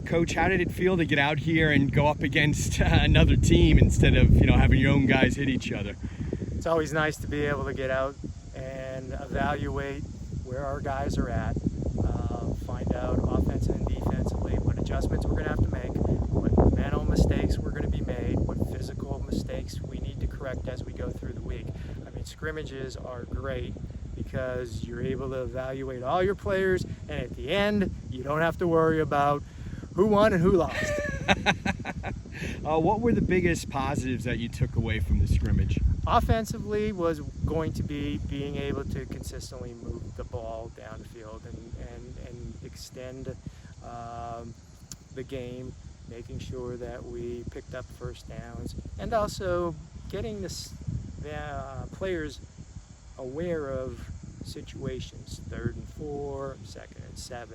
Coach, how did it feel to get out here and go up against another team instead of, having your own guys hit each other? It's always nice to be able to get out and evaluate where our guys are at, find out offensively and defensively what adjustments we're going to have to make, what mental mistakes we're going to be made, what physical mistakes we need to correct as we go through the week. I mean, scrimmages are great because you're able to evaluate all your players, and at the end, you don't have to worry about who won and who lost. What were the biggest positives that you took away from the scrimmage? Offensively was going to be being able to consistently move the ball downfield and extend the game, making sure that we picked up first downs, and also getting the players aware of situations, 3rd and 4, 2nd and 7.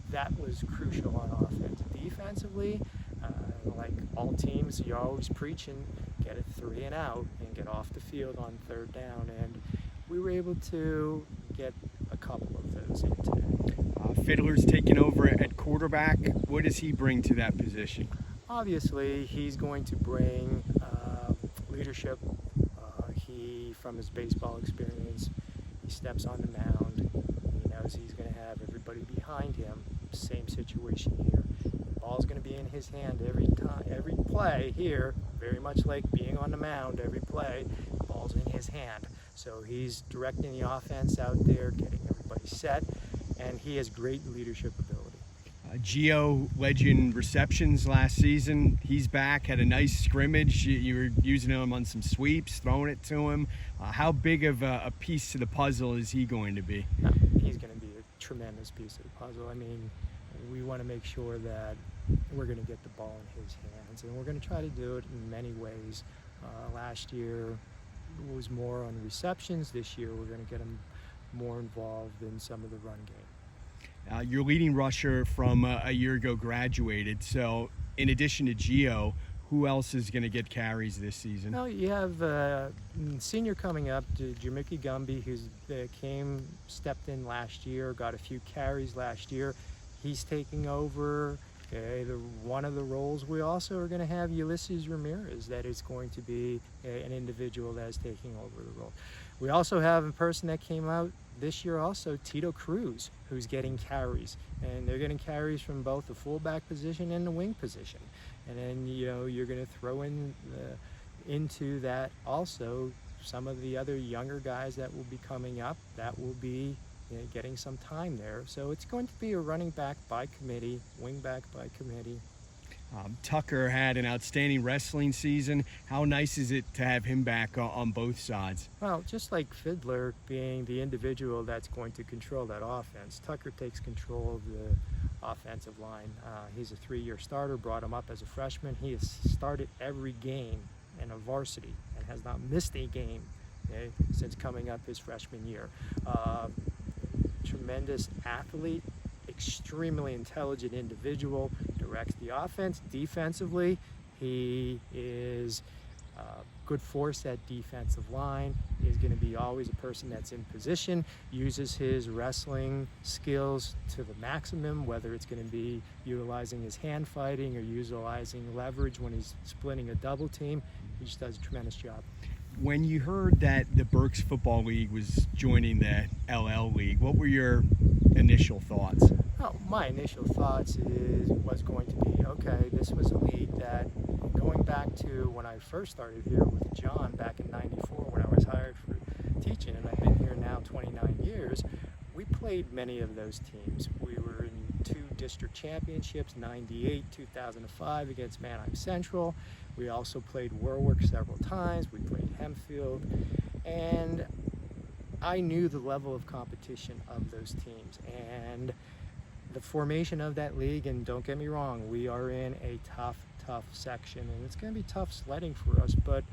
That was crucial on offense. Defensively, like all teams, you're always preaching, get a 3 and out and get off the field on 3rd down, and we were able to get a couple of those in today. Fiddler's taking over at quarterback. What does he bring to that position? Obviously, he's going to bring leadership. He, from his baseball experience, he steps on the mound. He knows he's going to have everybody behind him. Same situation here. The ball's going to be in his hand every time, every play here, very much like being on the mound every play, the ball's in his hand. So he's directing the offense out there, getting everybody set, and he has great leadership ability. Gio, legend receptions last season. He's back, had a nice scrimmage. You were using him on some sweeps, throwing it to him. How big of a piece to the puzzle is he going to be? He's going to be a tremendous piece of the puzzle. I mean, we want to make sure that we're going to get the ball in his hands, and we're going to try to do it in many ways. Last year was more on receptions. This year we're going to get him more involved in some of the run game. Your leading rusher from a year ago graduated, so in addition to Gio, who else is going to get carries this season? Well, you have senior coming up, Jamaica Gumby, who's stepped in last year, got a few carries last year. He's taking over one of the roles. We also are going to have Ulysses Ramirez, that is going to be an individual that is taking over the role. We also have a person that came out this year also, Tito Cruz, who's getting carries, and they're getting carries from both the fullback position and the wing position. And then you're going to throw into that also some of the other younger guys that will be coming up that will be getting some time there. So it's going to be a running back by committee, wing back by committee. Tucker had an outstanding wrestling season. How nice is it to have him back on both sides? Well, just like Fiddler being the individual that's going to control that offense, Tucker takes control of the offensive line. He's a 3-year starter, brought him up as a freshman. He has started every game in a varsity and has not missed a game since coming up his freshman year. Tremendous athlete, extremely intelligent individual, directs the offense. Defensively, he is a good force at defensive line. He's going to be always a person that's in position, uses his wrestling skills to the maximum, whether it's going to be utilizing his hand fighting or utilizing leverage when he's splitting a double team. He just does a tremendous job. When you heard that the Berks Football League was joining the LL League, what were your initial thoughts? Oh, my initial thoughts was going to be, okay, this was a league that, going back to when I first started here with John back in '94 when I was hired for teaching, and I've been here now 29 years, we played many of those teams. We were in 2 district championships, 98, 2005 against Manheim Central. We also played Warwick several times. We played Hempfield. And I knew the level of competition of those teams and the formation of that league. And don't get me wrong, we are in a tough section, and it's going to be tough sledding for us, but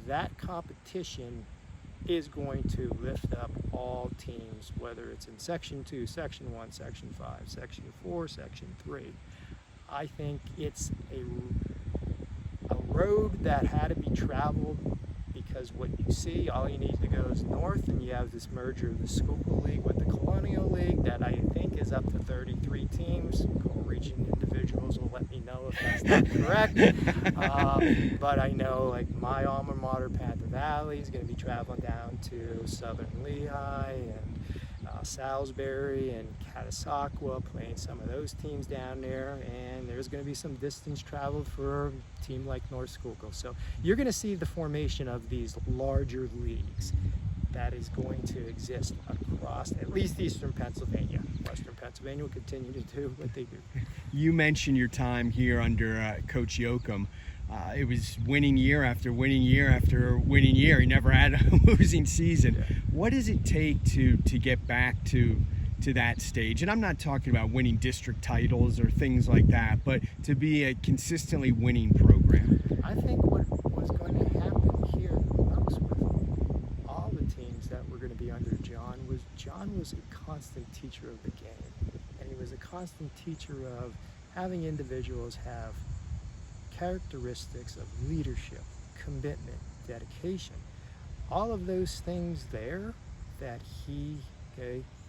that competition is going to lift up all teams, whether it's in Section 2, Section 1, Section 5, Section 4, Section 3. I think it's a road that had to be traveled, because what you see, all you need to go is north, and you have this merger of the Schuylkill League with the Colonial League that I think is up to 33 teams, called Region not correct. But I know, like, my alma mater, Panther Valley, is going to be traveling down to Southern Lehigh and Salisbury and Catasauqua, playing some of those teams down there, and there's going to be some distance traveled for a team like North Schuylkill. So you're going to see the formation of these larger leagues that is going to exist across at least eastern Pennsylvania. Western Pennsylvania will continue to do what they do. You mentioned your time here under Coach Yoakum. It was winning year after winning year after winning year. He never had a losing season. Yeah. What does it take to get back to that stage? And I'm not talking about winning district titles or things like that, but to be a consistently winning program. I think what was going to happen here most with all the teams that were going to be under John was a constant teacher of the game. And he was a constant teacher of having individuals have characteristics of leadership, commitment, dedication. All of those things there that he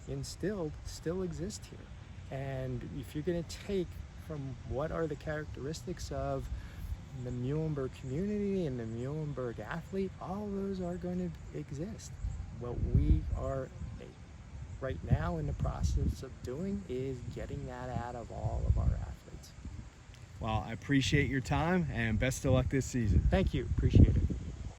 instilled still exist here. And if you're going to take from what are the characteristics of the Muhlenberg community and the Muhlenberg athlete, all of those are going to exist. What we are right now in the process of doing is getting that out of all of our athletes. Well, I appreciate your time and best of luck this season. Thank you. Appreciate it.